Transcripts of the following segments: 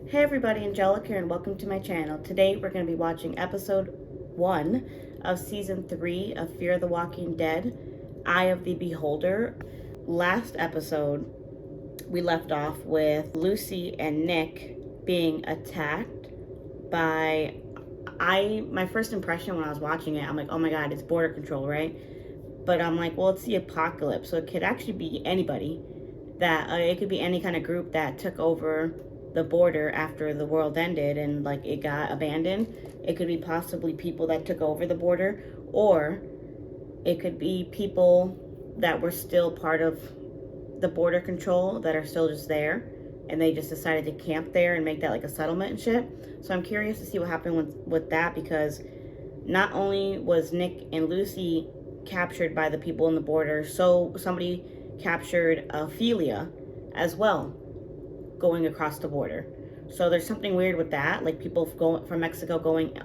Hey everybody, Angelica here and welcome to my channel. Today we're going to be watching episode 1 of season 3 of Fear the Walking Dead, Eye of the Beholder. Last episode we left off with Lucy and Nick being attacked by, my first impression when I was watching it, I'm like, oh my god, it's border control, right? But I'm like, well, it's the apocalypse, so it could actually be anybody. It could be any kind of group that took over the border after the world ended and like it got abandoned. It could be possibly people that took over the border, or it could be people that were still part of the border control that are still just there and they just decided to camp there and make that like a settlement and shit. So I'm curious to see what happened with that, because not only was Nick and Lucy captured by the people in the border, so somebody captured Ophelia as well going across the border. So there's something weird with that, like people going from Mexico going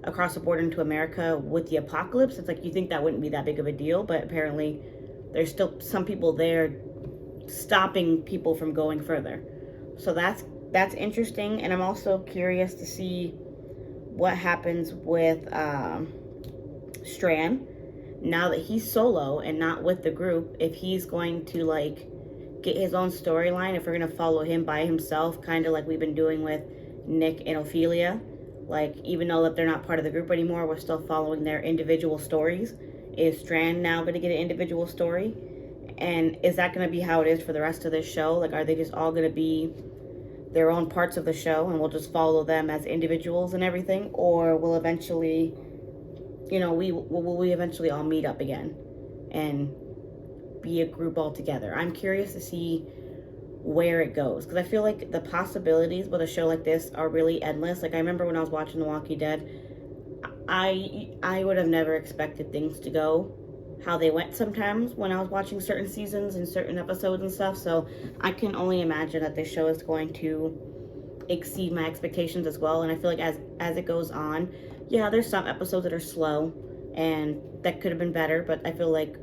across the border into America with the apocalypse. It's like you think that wouldn't be that big of a deal, but apparently there's still some people there stopping people from going further. So that's interesting, and I'm also curious to see what happens with Strand now that he's solo and not with the group, if he's going to like get his own storyline, if we're going to follow him by himself, kind of like we've been doing with Nick and Ophelia. Like, even though that they're not part of the group anymore, we're still following their individual stories. Is Strand now going to get an individual story? And is that going to be how it is for the rest of this show? Like, are they just all going to be their own parts of the show and we'll just follow them as individuals and everything? Or will eventually, you know, will we eventually all meet up again and be a group all together? I'm curious to see where it goes, because I feel like the possibilities with a show like this are really endless. Like, I remember when I was watching The Walking Dead, I would have never expected things to go how they went sometimes when I was watching certain seasons and certain episodes and stuff. So I can only imagine that this show is going to exceed my expectations as well. And I feel like as it goes on, yeah, there's some episodes that are slow and that could have been better, but I feel like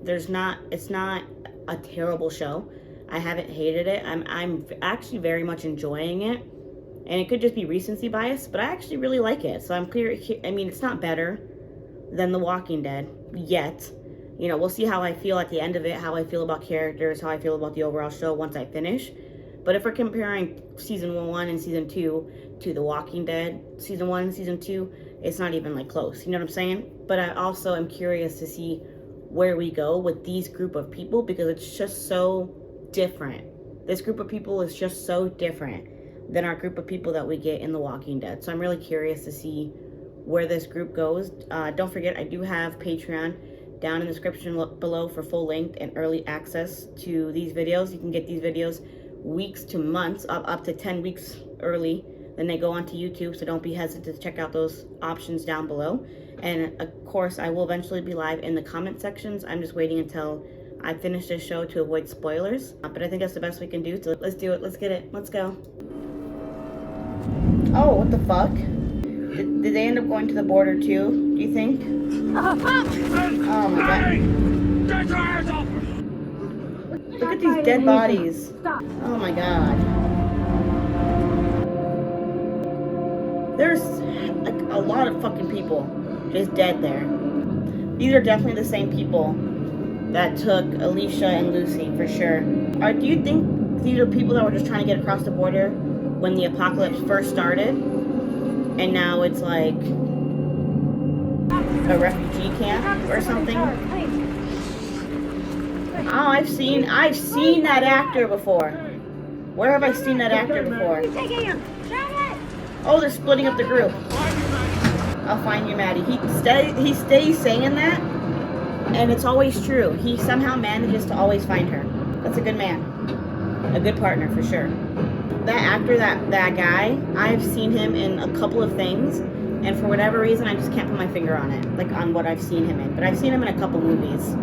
it's not a terrible show. I haven't hated it. I'm actually very much enjoying it, and it could just be recency bias, but I actually really like it. So I'm clear. I mean, it's not better than The Walking Dead yet. You know, we'll see how I feel at the end of it, how I feel about characters, how I feel about the overall show once I finish. But if we're comparing season 1 and season 2 to The Walking Dead, season 1 and season 2, it's not even like close. You know what I'm saying? But I also am curious to see where we go with these group of people, because it's just so different. This group of people is just so different than our group of people that we get in The Walking Dead. So I'm really curious to see where this group goes. Don't forget, I do have Patreon down in the description below for full length and early access to these videos. You can get these videos weeks to months, up to 10 weeks early. Then they go onto YouTube, so don't be hesitant to check out those options down below. And of course, I will eventually be live in the comment sections. I'm just waiting until I finish this show to avoid spoilers. But I think that's the best we can do. So let's do it. Let's get it. Let's go. Oh, what the fuck? Did they end up going to the border too, do you think? Oh my god. Look at these dead bodies. Oh my god. There's like a lot of fucking people just dead there. These are definitely the same people that took Alicia and Lucy for sure. Or do you think these are people that were just trying to get across the border when the apocalypse first started, and now it's like a refugee camp or something? Oh, I've seen that actor before. Where have I seen that actor before? Oh, they're splitting up the group. I'll find you, Maddie. He stays saying that, and it's always true. He somehow manages to always find her. That's a good man. A good partner, for sure. That actor, that guy, I've seen him in a couple of things, and for whatever reason, I just can't put my finger on it, like on what I've seen him in. But I've seen him in a couple movies.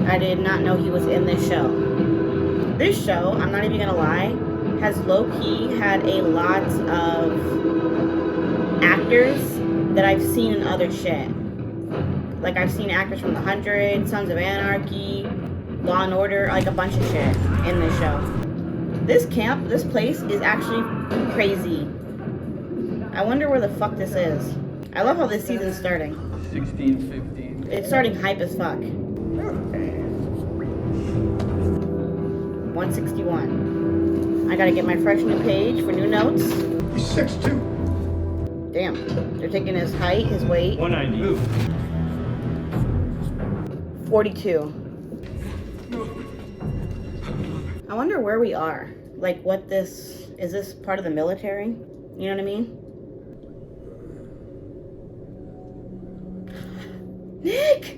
I did not know he was in this show. This show, I'm not even gonna lie, has low-key had a lot of actors that I've seen in other shit. Like, I've seen actors from The 100, Sons of Anarchy, Law and Order, like a bunch of shit in this show. This camp, this place is actually crazy. I wonder where the fuck this is. I love how this season's starting. 1615. It's starting hype as fuck. 161. I gotta get my fresh new page for new notes. He's 6'2". Damn. They're taking his height, his weight. 190. 42. I wonder where we are. Like what this, is this part of the military? You know what I mean? Nick!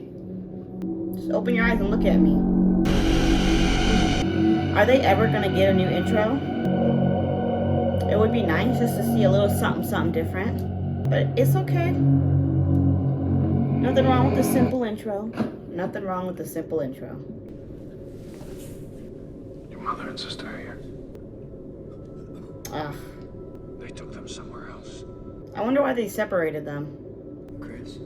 Just open your eyes and look at me. Are they ever gonna get a new intro? It would be nice just to see a little something different. But it's okay. Nothing wrong with the simple intro. Nothing wrong with the simple intro. Your mother and sister are here. Ugh. They took them somewhere else. I wonder why they separated them. Chris.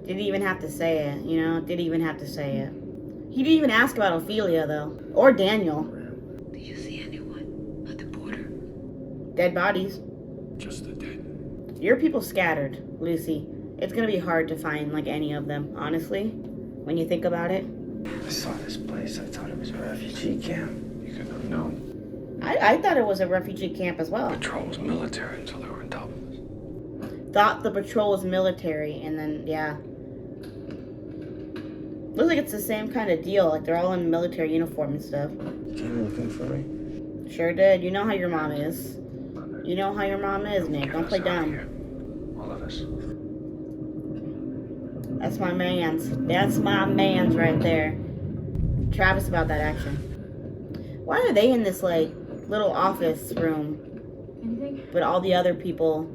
Didn't even have to say it, you know? Didn't even have to say it. He didn't even ask about Ophelia, though. Or Daniel. Did you see anyone at the border? Dead bodies. Just the dead. Your people scattered, Lucy. It's gonna be hard to find, like, any of them, honestly. When you think about it. I saw this place. I thought it was a refugee camp. You could have known. I thought it was a refugee camp as well. Patrol was military until they were on top of us. Thought the patrol was military, and then, yeah. Looks like it's the same kind of deal. Like, they're all in military uniform and stuff. You came looking for me? Sure did. You know how your mom is. You know how your mom is, Nick. Don't play dumb. All of us. That's my man's. That's my man's right there. Travis about that action. Why are they in this, like, little office room? Anything? But all the other people...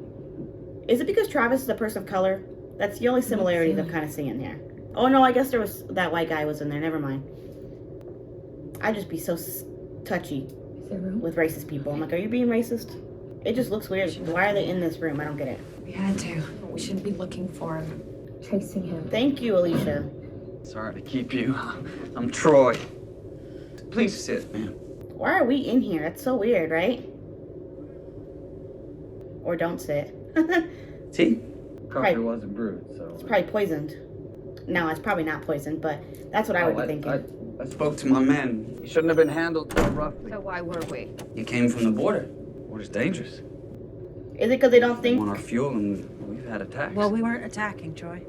Is it because Travis is a person of color? That's the only similarities I'm kind of seeing here. Oh, no, I guess there was... That white guy was in there. Never mind. I'd just be so touchy Is there room? with racist people. I'm like, are you being racist? It just looks weird. Why are they in this room? I don't get it. We had to. We shouldn't be looking for him. Chasing him. Thank you, Alicia. Sorry to keep you. I'm Troy. Please sit, ma'am. Why are we in here? It's so weird, right? Or don't sit. Tea? Coffee Right. wasn't brewed, so... It's probably poisoned. No, it's probably not poisoned, but that's what I would be thinking. I spoke to my man. He shouldn't have been handled so roughly. So why were we? He came from the border. Border's dangerous. Is it because they don't We think want our fuel, and we've had attacks. Well, we weren't attacking, Troy.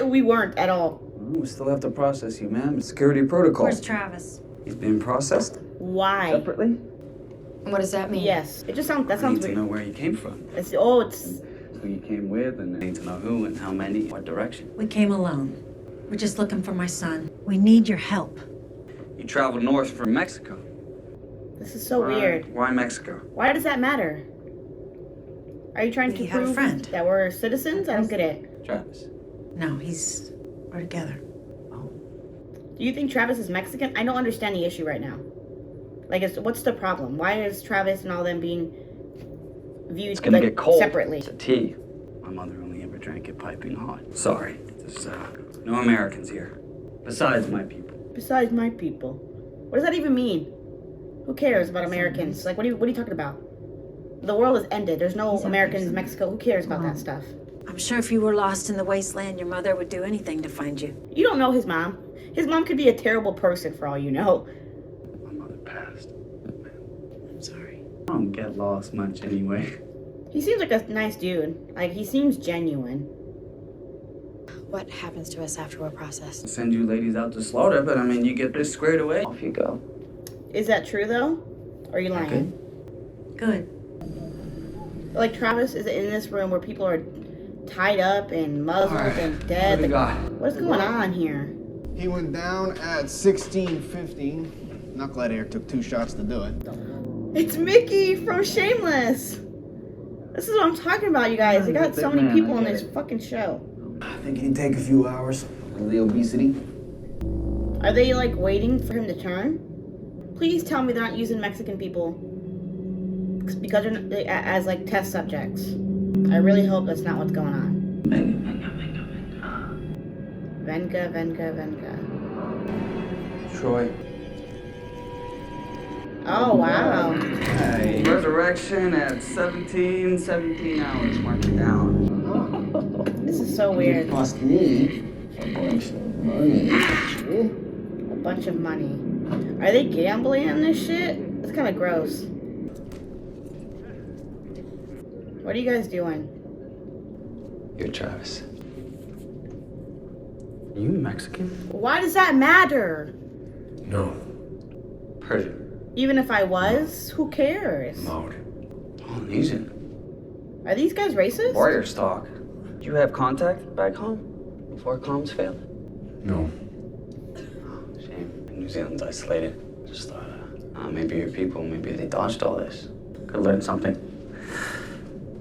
we weren't at all? We still have to process you, ma'am. It's security protocol. Where's Travis? He's being processed Why? separately. And what does that mean? Yes. It just sounds. That I sounds need to weird. know where he came from, It's who you came with, and I need to know who and how many, what direction. We came alone. We're just looking for my son. We need your help. You traveled north from Mexico. This is so Why- weird. Why Mexico? Why does that matter? Are you trying to We had a prove friend. that we're citizens? I don't get it. Travis. No, we're together. Oh. Do you think Travis is Mexican? I don't understand the issue right now. Like, what's the problem? Why is Travis and all them being viewed It's gonna like, get cold. separately? It's a tea. My mother only ever drank it piping hot. Sorry. There's no Americans here. Besides my people. Besides my people. What does that even mean? Who cares about Americans? Like, what are you talking about? The world has ended. There's no Americans in Mexico. Who cares about that stuff? I'm sure if you were lost in the wasteland, your mother would do anything to find you. You don't know his mom. His mom could be a terrible person for all you know. My mother passed. I'm sorry. I don't get lost much anyway. He seems like a nice dude. Like, he seems genuine. What happens to us after we're processed? Send you ladies out to slaughter, but I mean, you get this squared away. Off you go. Is that true, though? Or are you lying? Good. Like, Travis is in this room where people are tied up and muzzled Alright, and dead. what do we Like, got? what's going on here? He went down at 16:15. Knucklehead here took 2 shots to do it. It's Mickey from Shameless. This is what I'm talking about, you guys. They got so many people on this fucking show. I think it'd take a few hours. The obesity. Are they, like, waiting for him to turn? Please tell me they're not using Mexican people because as, like, test subjects. I really hope that's not what's going on. Venga. Troy. Oh, wow. Hey. Resurrection at 17 hours. Mark it down. This is so weird. Cost me a bunch of money. A bunch of money. Are they gambling on this shit? It's kind of gross. What are you guys doing? You're Travis. Are you Mexican? Why does that matter? No. Persian. Even if I was, who cares? Maud. Polynesian. Are these guys racist? Warrior stock. Did you have contact back home before comms failed? No. Shame. New Zealand's isolated. Just thought, maybe your people, maybe they dodged all this. Could learn something.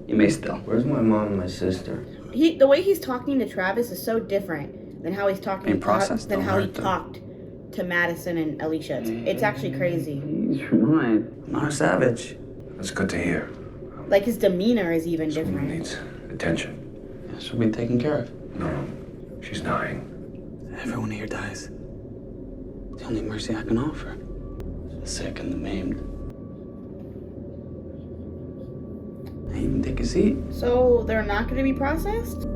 You may still. Where's my mom and my sister? The way he's talking to Travis is so different than how he's talking In process, than don't how he hurt them. talked to Madison and Alicia. It's actually crazy. He's right. I'm not a savage. That's good to hear. Like his demeanor is even This woman different. needs attention. Yeah, she'll be taken care of. No. She's dying. Everyone here dies. The only mercy I can offer. The sick and the maimed. I even take a seat. So they're not going to be processed?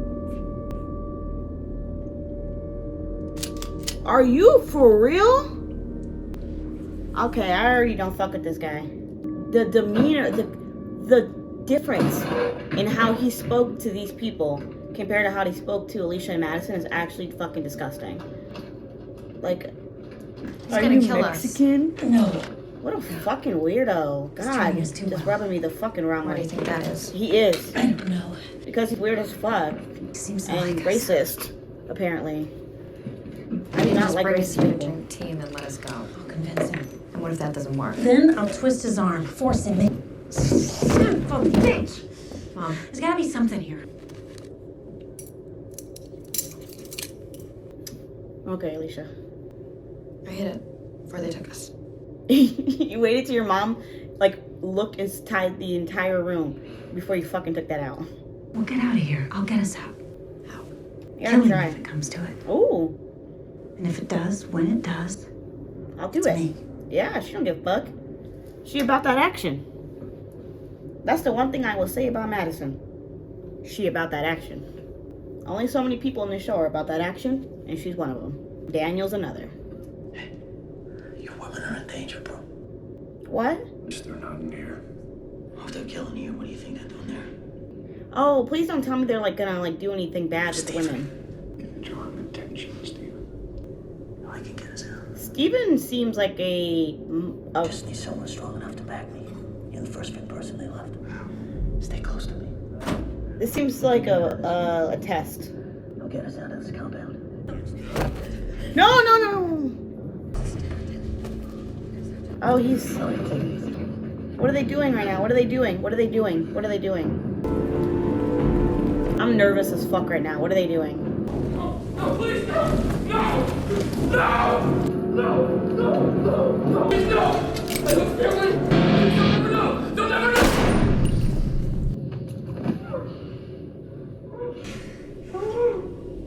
Are you for real? Okay, I already don't fuck with this guy. The demeanor, the difference in how he spoke to these people compared to how he spoke to Alicia and Madison is actually fucking disgusting. Like, He's are gonna you kill Mexican? us. No. What a fucking weirdo. God, treating us too just well. rubbing me the fucking wrong Why do way. you think that is? He is. I don't know. Because he's weird as fuck. He seems And like us. racist, apparently. I do not Just like bring us racist here to people. drink tea and then let us go. I'll convince him. And what if that doesn't work? Then I'll twist his arm, force him in. Son of a bitch! Mom, There's gotta be something here. Okay, Alicia. I hid it before they took us. You waited till your mom, like, looked inside the entire room before you fucking took that out. We'll get out of here. I'll get us out. How? You Kill gotta him if try. it comes to it. Ooh, And if it does, when it does, I'll do it's it. me. Yeah, she don't give a fuck. She about that action. That's the one thing I will say about Madison. She about that action. Only so many people in this show are about that action, and she's one of them. Daniel's another. Your women are in danger, bro. What? They're not in here. If they're killing you, what do you think they're doing there? Oh, please don't tell me they're like gonna like do anything bad with the women. Draw attention, Steven. I can get us out. Steven seems like a I just need someone strong enough to back me. You're the first fit person they left. Stay close to me. this seems like a test. They'll get us out of this compound. No. Oh, he's. All right, take it easy. What are they doing right now? What are they doing? I'm nervous as fuck right now. What are they doing? No, please, no! No! Please, no! I love family! You'll never know! You'll never know!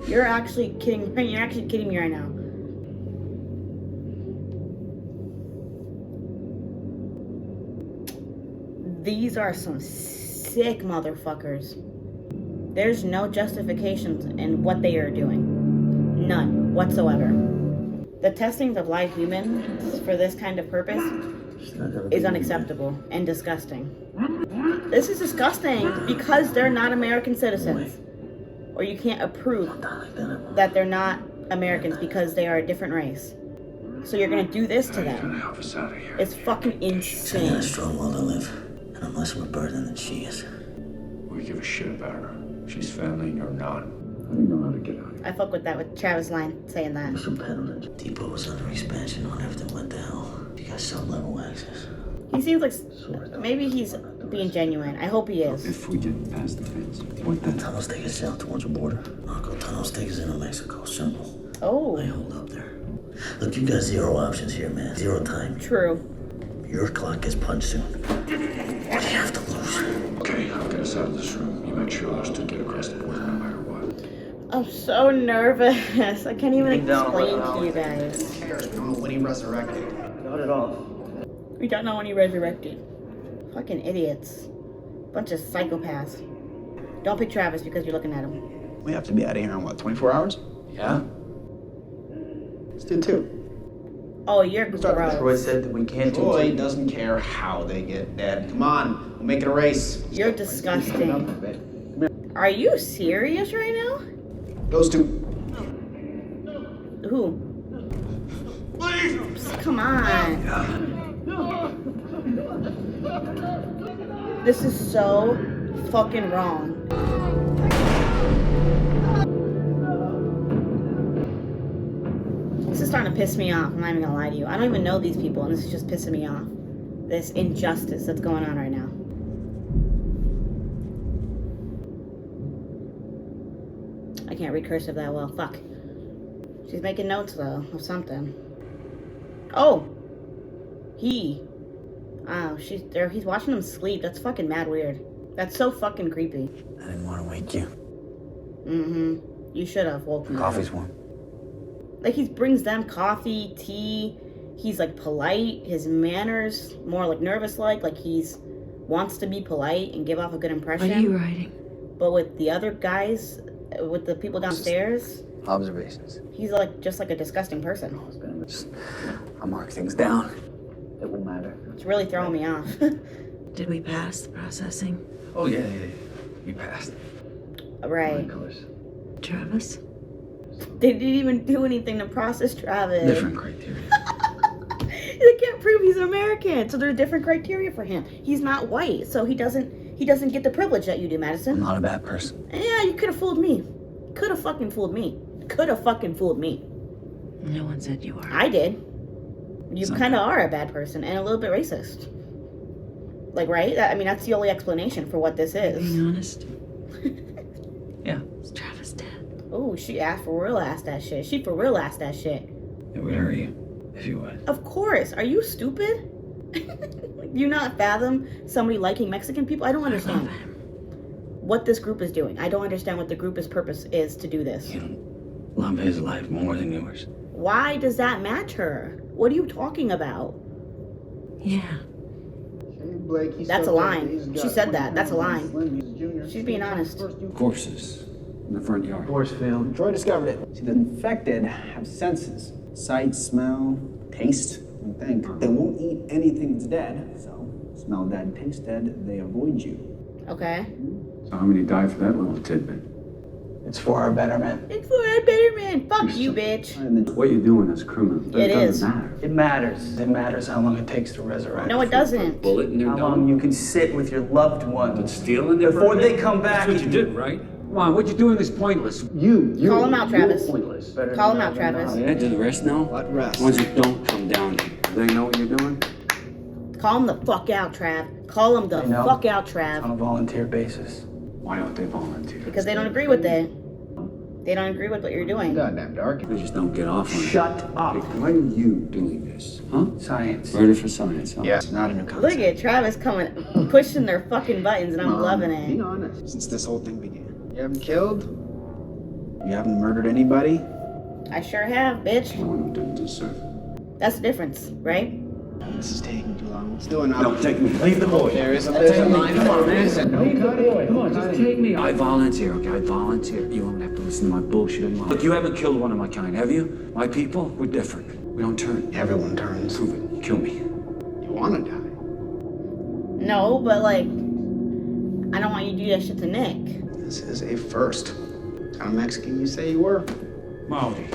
You're actually kidding me right now. These are some sick motherfuckers. There's no justifications in what they are doing. None whatsoever. The testing of live humans for this kind of purpose is unacceptable and disgusting. This is disgusting because they're not American citizens. Or you can't approve that they're not Americans because they are a different race. So you're gonna do this to How are you gonna Mm-hmm. help us out of here? It's fucking She got a insane. strong will to live. And I'm less of a burden than she is. We give a shit about her. She's family and you're not. How do you know how to get out of here? I fuck with that, with Travis' line saying that. There's some peddling. Depot was under expansion when everything went to hell. You got some level access. He seems like maybe he's being genuine. I hope he is. If we get past the fence, what The then? tunnels take us south towards the border. Narco tunnels take us into Mexico. Simple. Oh, They hold up there. Look, you got zero options here, man. Zero time. true. Your clock gets punched soon. What do you have to lose? Okay, I'll get us out of this room. You make sure those two get across the border no matter what. I'm so nervous. I can't even explain to you guys. I don't know when he resurrected. Got it off. We don't know when he resurrected. Fucking idiots. Bunch of psychopaths. Don't pick Travis because you're looking at him. We have to be out of here in what, 24 hours? Yeah? Let's do 2. Oh, you're Troy gross. said that we can't do Troy two. doesn't care how they get dead. Come on, we'll make it a race. You're disgusting. Are you serious right now? Those 2. Who? Come on. This is so fucking wrong. This is starting to piss me off. I'm not even gonna lie to you. I don't even know these people, and this is just pissing me off. This injustice that's going on right now. I can't read cursive that well. Fuck. She's making notes though of something. Oh, she's there. He's watching him sleep. That's fucking mad weird. That's so fucking creepy. I didn't want to wake you. Mm-hmm. You should have woken me. Coffee's warm. Like he brings them coffee, tea. He's like polite. His manners more like nervous like he's wants to be polite and give off a good impression. What are you writing? But with the other guys, with the people downstairs, Observations. he's like just like a disgusting person. I'll mark things down. It won't matter. It's really throwing me off. Did we pass the processing? Oh, yeah. You passed. Right. Colors. Travis? They didn't even do anything to process Travis. Different criteria. They can't prove he's American, so there's different criteria for him. He's not white, so he doesn't get the privilege that you do, I'm Madison. not a bad person. Yeah, you could have fooled me. Could have fucking fooled me. Could have fucking fooled me. No one said you are. I did. You kind of are a bad person and a little bit racist. Like, right? I mean, that's the only explanation for what this is. Being honest. Yeah. Is Travis dead? Oh, she for real asked that shit. She for real asked that shit. It would hurt you if you would. Of course. Are you stupid? Do you not fathom somebody liking Mexican people? I don't understand what this group is doing. I don't understand what the group's purpose is to do this. You don't love his life more than yours. Why does that match her? What are you talking about? Yeah. That's a line. She said that. That's a line. She's being honest. Horses in the front yard. Force field. Troy discovered it. See, the infected have senses. Sight, smell, taste, and think. They won't eat anything that's dead, so smell dead, taste dead, they avoid you. Okay. So how many died for that little tidbit? It's for our betterment. It's for a betterment. Fuck you, bitch. What you're doing is criminal. It is. Doesn't matter. It matters. It matters how long it takes to resurrect. No, it doesn't. Bullet and they're How done. long you can sit with your loved But ones stealing their before they come back. That's what you did, right? Come on, what you doing is pointless. You. Call him out, Travis. Pointless. Call him out, Travis. Yeah, do the rest now? What rest? Ones that don't come down here. They know what you're doing? Call him the fuck out, Trav. Call him the I know. fuck out, On Trav. a volunteer basis. Why don't they volunteer? Because they don't agree with it. They don't agree with what you're doing. Goddamn dark. They just don't get off on it. Shut up. Why are you doing this? Huh? Science. Murder for science, huh? Yeah, it's not a new concept. Look at Travis coming, pushing their fucking buttons, and I'm loving Be it. honest. Since this whole thing began, you haven't killed? You haven't murdered anybody? I sure have, bitch. No one didn't deserve it. That's the difference, right? This is taking too long. Let's do it now. No, take me. Leave the boy. There's a line. Come on, man. Come on, just take me. I volunteer, okay? I volunteer. You won't have to listen to my bullshit anymore. Look, you haven't killed one of my kind, have you? My people, we're different. We don't turn. Everyone turns. Prove it. Kill me. You want to die? No, but like, I don't want you to do that shit to Nick. This is a first. What kind of Mexican you say you were? Maori.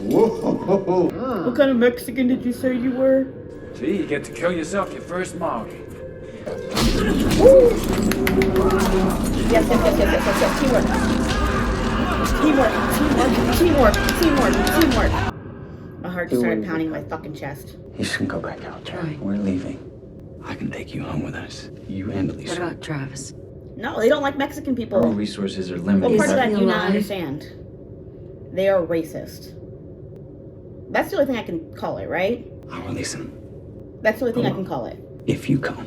Whoa. What kind of Mexican did you say you were? See, you get to kill yourself your first Maori. Yes. Teamwork. My heart just started pounding my fucking chest. You shouldn't go back out, Troy. We're leaving. I can take you home with us. You handle these. What about Travis? No, they don't like Mexican people. Our resources are What limited. part of that he do you not alive? understand? They are racist. That's the only thing I can call it, right? I'll release him. That's the only thing I can call it. If you come.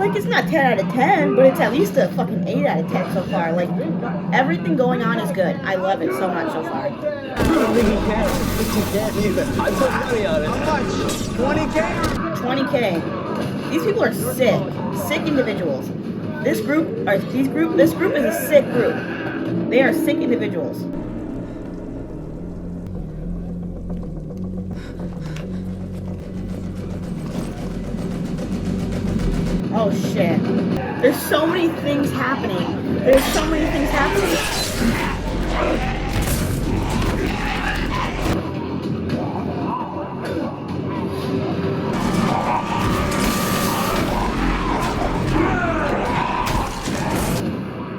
Like, it's not 10 out of 10, but it's at least a fucking 8 out of 10 so far. Like, everything going on is good. I love it so much so far. I don't think he can. I put money on it. How much? 20K? 20K. These people are sick. Sick individuals. This group is a sick group. They are sick individuals. Oh shit. There's so many things happening. There's so many things happening.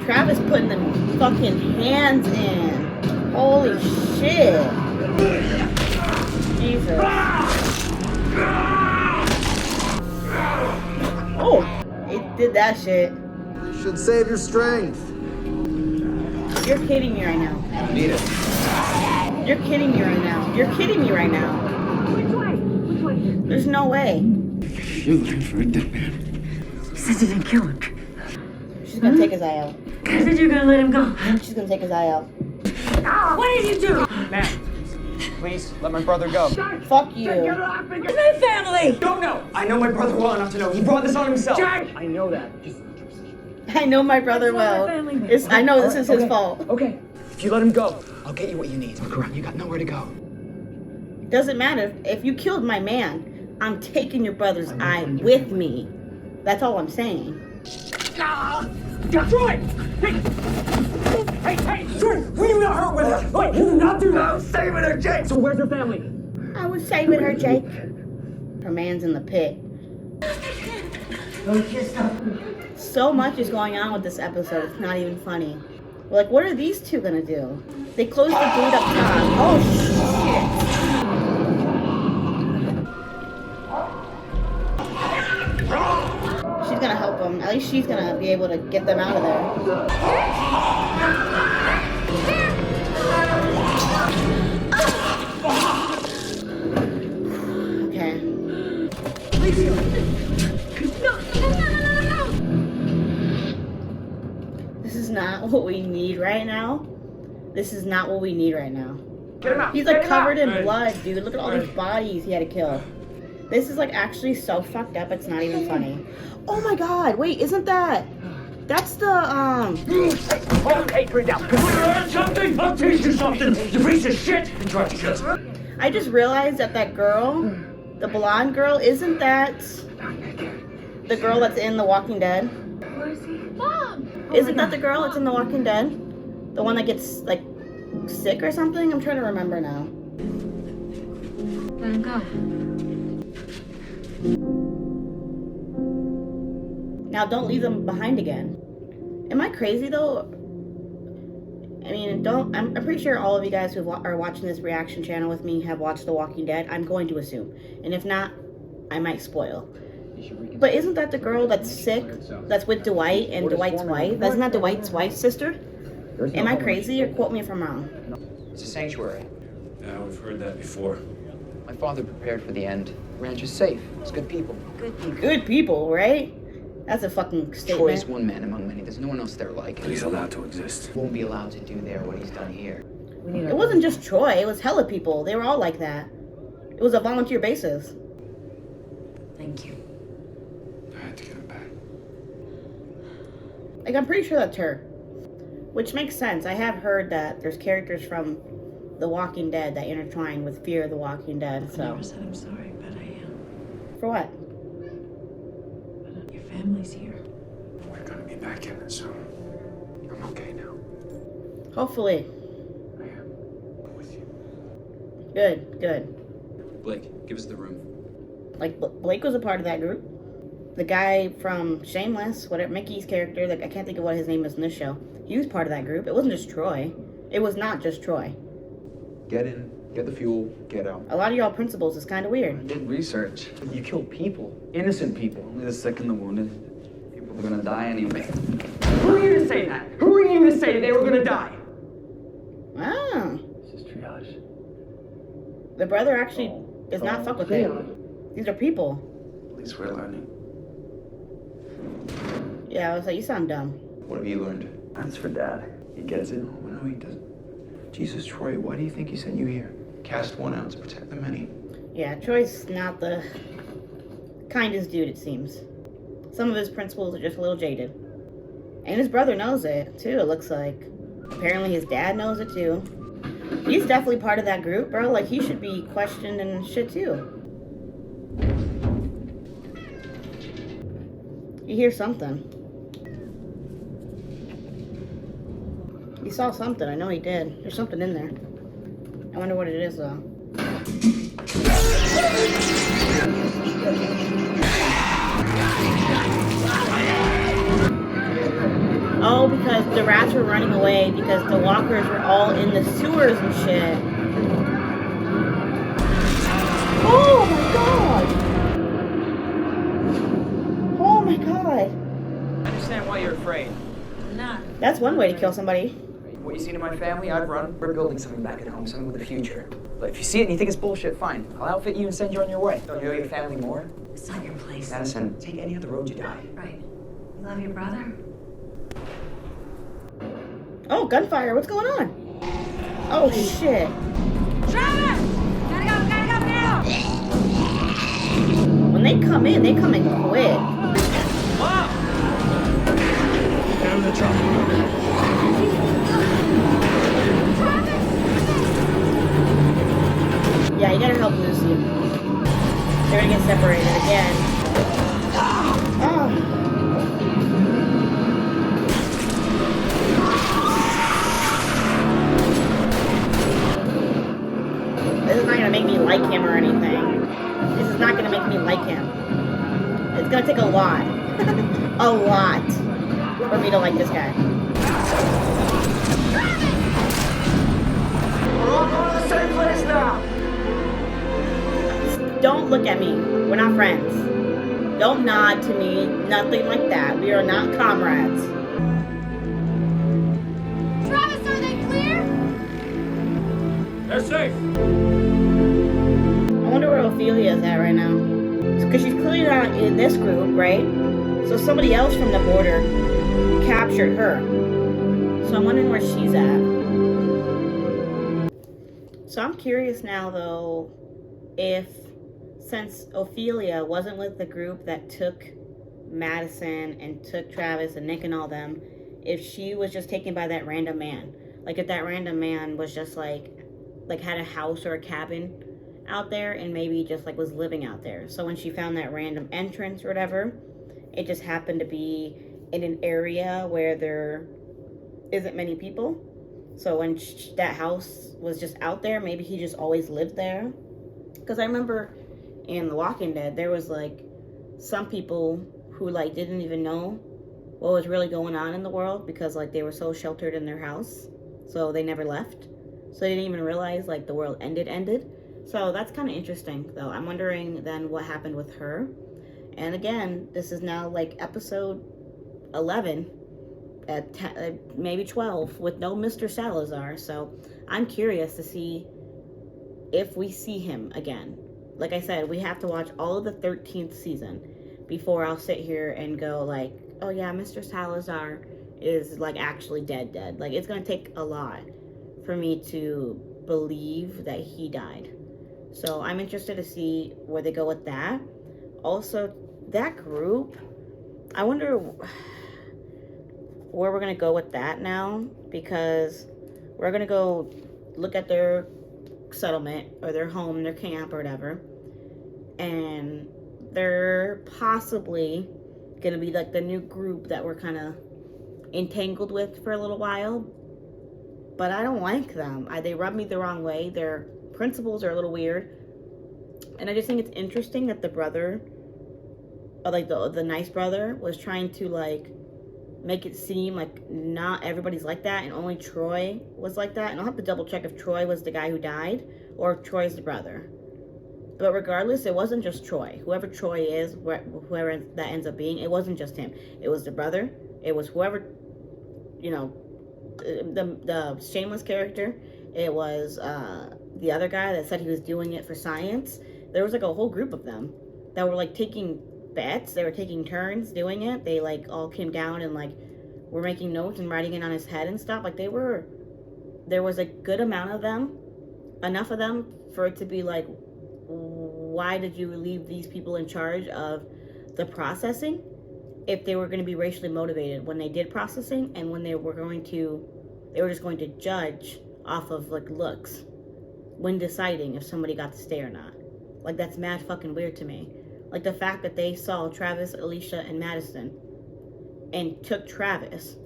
Travis putting them fucking hands in. Holy shit. Jesus. Oh, it did that shit. You should save your strength. You're kidding me right now. I need it. You're kidding me right now. You're kidding me right now. Which way? Which way? There's no way. You're looking for a dead man. You said you didn't kill him. She's gonna take his eye out. I said you were gonna let him go. She's gonna take his eye out. What did you do? Ma'am, please let my brother go. Fuck you. It's my family. Don't know. I know my brother well enough to know he brought this on himself. Jack! I know that. Just I know my brother well. I know this is his fault. okay. If you let him go, I'll get you what you need. Look around. You got nowhere to go. Doesn't matter. If you killed my man, I'm taking your brother's eye with me. That's all I'm saying. Troy! Hey! Hey! Troy! Were you not hurt with her? Wait, you did not do that! I was saving her, Jake! So where's her family? I was saving her, Jake. Her man's in the pit. So much is going on with this episode. It's not even funny. Like, what are these two gonna do? They closed the gate up top. Oh, shit. She's gonna help them. At least she's gonna be able to get them out of there. Okay. This is not what we need right now. This is not what we need right now. Get him out! He's like covered in blood, dude. Look at all these bodies he had to kill. This is like actually so fucked up, it's not even funny. Oh my god, wait, isn't that... That's the, Hey, bring it down. Learn something? I'll teach you something, you piece of shit! I just realized that that girl, the blonde girl, isn't that the girl that's in The Walking Dead? Mom! Isn't that the girl that's in The Walking Dead? The one that gets, like, sick or something? I'm trying to remember now. Let him go. Now, don't leave them behind again. Am I crazy, though? I mean, I'm pretty sure all of you guys who are watching this reaction channel with me have watched The Walking Dead. I'm going to assume. And if not, I might spoil. But isn't that the girl that's sick, that's with Dwight and Dwight's wife? Isn't that Dwight's wife's sister? Am I crazy, or quote me if I'm wrong? It's a sanctuary. Yeah, we've heard that before. My father prepared for the end. Ranch is safe. It's good people. Good people, right? That's a fucking statement. Troy's one man among many. There's no one else there like him. But he's allowed to exist. Won't be allowed to do there what he's done here. It wasn't just Troy, it was hella people. They were all like that. It was a volunteer basis. Thank you. I had to get him back. Like, I'm pretty sure that's her. Which makes sense. I have heard that there's characters from The Walking Dead that intertwine with Fear of the Walking Dead, so. I never said I'm sorry, but I am. For what? Your family's here. We're gonna be back in it soon. I'm okay now. Hopefully. I am. I'm with you. Good, good. Blake, give us the room. Like, Blake was a part of that group. The guy from Shameless, whatever, Mickey's character, like, I can't think of what his name is in this show. He was part of that group. It wasn't just Troy. It was not just Troy. Get in, get the fuel, get out. A lot of y'all principals is kind of weird. I did research. You kill people. Innocent people. Only the sick and the wounded. People are gonna die anyway. Who are you to say that? Who are you to say they were gonna die? Ah. This is triage. The brother actually does not fuck with it. These are people. At least we're learning. Yeah, I was like, you sound dumb. What have you learned? That's for Dad. He gets it. No, he doesn't. Jesus, Troy, why do you think he sent you here? Cast one out to protect the many. Yeah, Troy's not the kindest dude, it seems. Some of his principles are just a little jaded. And his brother knows it, too, it looks like. Apparently his dad knows it, too. He's definitely part of that group, bro. Like, he should be questioned and shit, too. You hear something. He saw something, I know he did. There's something in there. I wonder what it is, though. Oh, because the rats were running away because the walkers were all in the sewers and shit. Oh my god! Oh my god. I understand why you're afraid. I'm not. That's one way to kill somebody. What you seen in my family, I'd run. We're building something back at home, something with a future. But if you see it and you think it's bullshit, fine. I'll outfit you and send you on your way. Don't you know your family more? It's not your place. Madison, take any other road, you die. Right. You love your brother? Oh, gunfire, what's going on? Oh shit. Travis! Gotta go now! When they come in quick. Mom! Get out of the truck. Yeah, you gotta help Lucy. They're gonna get separated again. Oh. This is not gonna make me like him or anything. This is not gonna make me like him. It's gonna take a lot. A lot for me to like this guy. We're all going to the same place now. Don't look at me. We're not friends. Don't nod to me. Nothing like that. We are not comrades. Travis, are they clear? They're safe. I wonder where Ophelia is at right now. Because she's clearly not in this group, right? So somebody else from the border captured her. So I'm wondering where she's at. So I'm curious now, though, if since Ophelia wasn't with the group that took Madison and took Travis and Nick and all them, if she was just taken by that random man. Like if that random man was just like had a house or a cabin out there and maybe just like was living out there. So when she found that random entrance or whatever, it just happened to be in an area where there isn't many people. So when that house was just out there, maybe he just always lived there. Because I remember in The Walking Dead, there was like some people who like didn't even know what was really going on in the world because like they were so sheltered in their house. So they never left. So they didn't even realize like the world ended. So that's kind of interesting though. I'm wondering then what happened with her. And again, this is now like episode 11 at maybe 12 with no Mr. Salazar. So I'm curious to see if we see him again. Like I said, we have to watch all of the 13th season before I'll sit here and go like, oh yeah, Mr. Salazar is like actually dead. Like it's gonna take a lot for me to believe that he died. So I'm interested to see where they go with that. Also, that group, I wonder where we're gonna go with that now, because we're gonna go look at their settlement or their home, their camp or whatever, and they're possibly gonna be like the new group that we're kind of entangled with for a little while. But I don't like them. They rub me the wrong way. Their principles are a little weird, and I just think it's interesting that the brother, like the nice brother, was trying to like make it seem like not everybody's like that and only Troy was like that. And I'll have to double check if Troy was the guy who died or if Troy's the brother. But regardless, it wasn't just Troy. Whoever Troy is, whoever that ends up being, it wasn't just him. It was the brother. It was whoever, you know, the shameless character. It was the other guy that said he was doing it for science. There was like a whole group of them that were like taking bets. They were taking turns doing it. They like all came down and like were making notes and writing it on his head and stuff. Like there was a good amount of them, enough of them for it to be like, why did you leave these people in charge of the processing if they were going to be racially motivated when they did processing, and when they were just going to judge off of like looks when deciding if somebody got to stay or not. Like, that's mad fucking weird to me. Like, the fact that they saw Travis, Alicia, and Madison and took Travis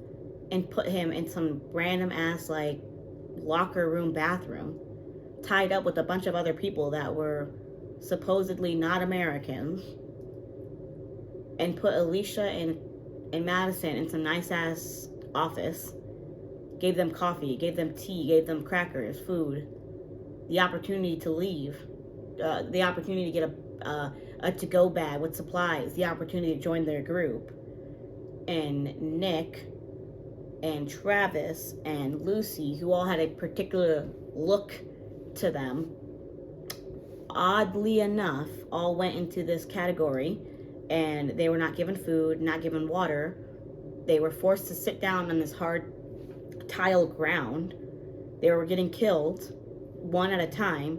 and put him in some random ass like locker room bathroom tied up with a bunch of other people that were supposedly not Americans, and put Alicia and Madison in some nice ass office, gave them coffee, gave them tea, gave them crackers, food, the opportunity to leave, the opportunity to get a to-go bag with supplies, the opportunity to join their group. And Nick and Travis and Lucy, who all had a particular look to them, oddly enough, all went into this category, and they were not given food, not given water. They were forced to sit down on this hard tile ground. They were getting killed one at a time,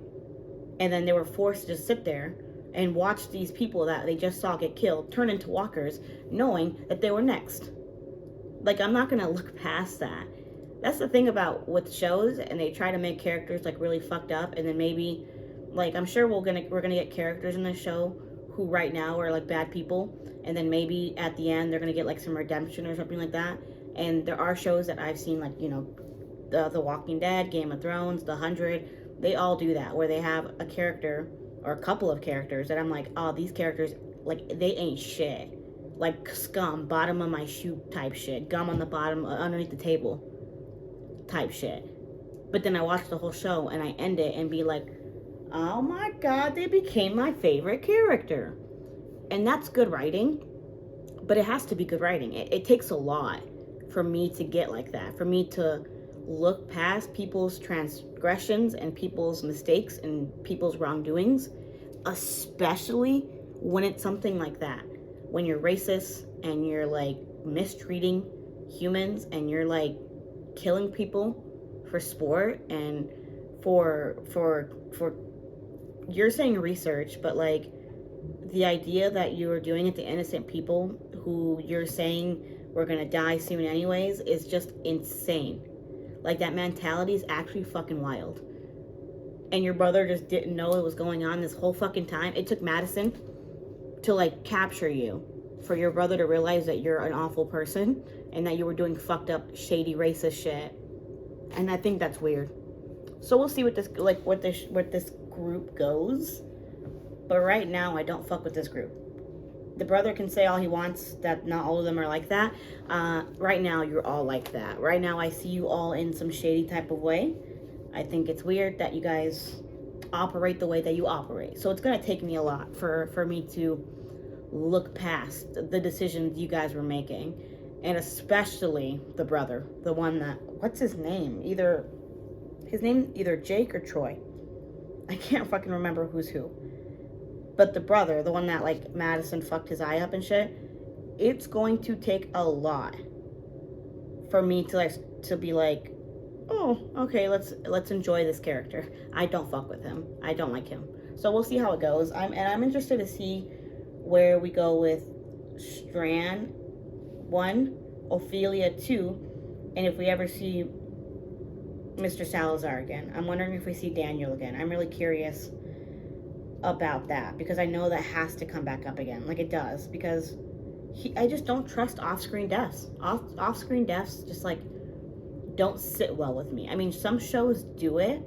and then they were forced to just sit there and watch these people that they just saw get killed turn into walkers, knowing that they were next. Like, I'm not gonna look past that. That's the thing about with shows, and they try to make characters like really fucked up, and then maybe, like, I'm sure we're gonna get characters in this show who right now are like bad people, and then maybe at the end they're gonna get like some redemption or something like that. And there are shows that I've seen, like, you know, the Walking Dead, Game of Thrones, The 100, they all do that, where they have a character or a couple of characters that I'm like, oh, these characters, like, they ain't shit. Like scum, bottom of my shoe type shit, gum on the bottom, underneath the table type shit. But then I watch the whole show and I end it and be like, oh my god, they became my favorite character. And that's good writing, but it has to be good writing. It takes a lot for me to get like that, for me to look past people's transgressions and people's mistakes and people's wrongdoings, especially when it's something like that. When you're racist and you're like mistreating humans and you're like killing people for sport and for you're saying research, but like the idea that you are doing it to innocent people who you're saying were gonna die soon anyways is just insane. Like, that mentality is actually fucking wild. And your brother just didn't know it was going on this whole fucking time. It took Madison to like capture you for your brother to realize that you're an awful person and that you were doing fucked up, shady, racist shit. And I think that's weird. So we'll see what this group goes. But right now, I don't fuck with this group. The brother can say all he wants that not all of them are like that. Right now, you're all like that. Right now, I see you all in some shady type of way. I think it's weird that you guys operate the way that you operate. So it's gonna take me a lot for me to look past the decisions you guys were making, and especially the brother, the one that, what's his name? Either Jake or Troy. I can't fucking remember who's who. But the brother, the one that like Madison fucked his eye up and shit, it's going to take a lot for me to be like, oh, okay, let's enjoy this character. I don't fuck with him. I don't like him. So we'll see how it goes. I'm interested to see where we go with Strand 1, Ophelia 2, and if we ever see Mr. Salazar again. I'm wondering if we see Daniel again. I'm really curious about that, because I know that has to come back up again. Like, it does, because I just don't trust off-screen deaths. Off-screen deaths just like don't sit well with me. I mean, some shows do it,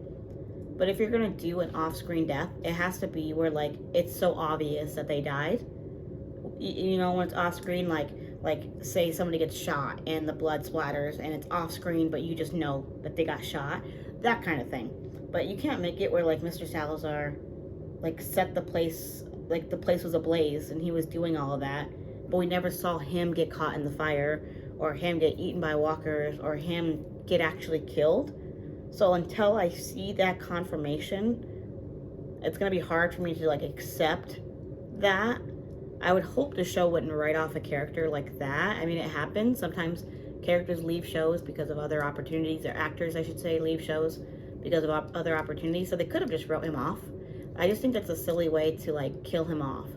but if you're gonna do an off-screen death, it has to be where like it's so obvious that they died. You know, when it's off-screen, like say somebody gets shot and the blood splatters and it's off-screen, but you just know that they got shot, that kind of thing. But you can't make it where like Mr. Salazar like set the place, like the place was ablaze and he was doing all of that, but we never saw him get caught in the fire or him get eaten by walkers or him get actually killed. So until I see that confirmation, it's gonna be hard for me to like accept that. I would hope the show wouldn't write off a character like that. I mean, it happens. Sometimes characters leave shows because of other opportunities, or actors, I should say, leave shows because of other opportunities. So they could have just wrote him off. I just think that's a silly way to like kill him off,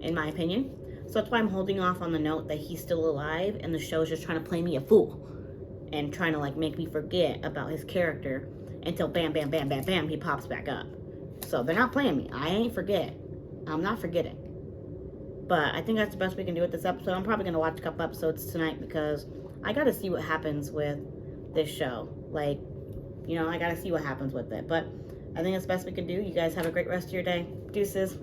in my opinion. So that's why I'm holding off on the note that he's still alive and the show's just trying to play me a fool and trying to like make me forget about his character until bam, bam, bam, bam, bam, he pops back up. So they're not playing me. I ain't forget. I'm not forgetting. But I think that's the best we can do with this episode. I'm probably going to watch a couple episodes tonight because I got to see what happens with this show. Like, you know, I got to see what happens with it. But I think that's the best we can do. You guys have a great rest of your day. Deuces.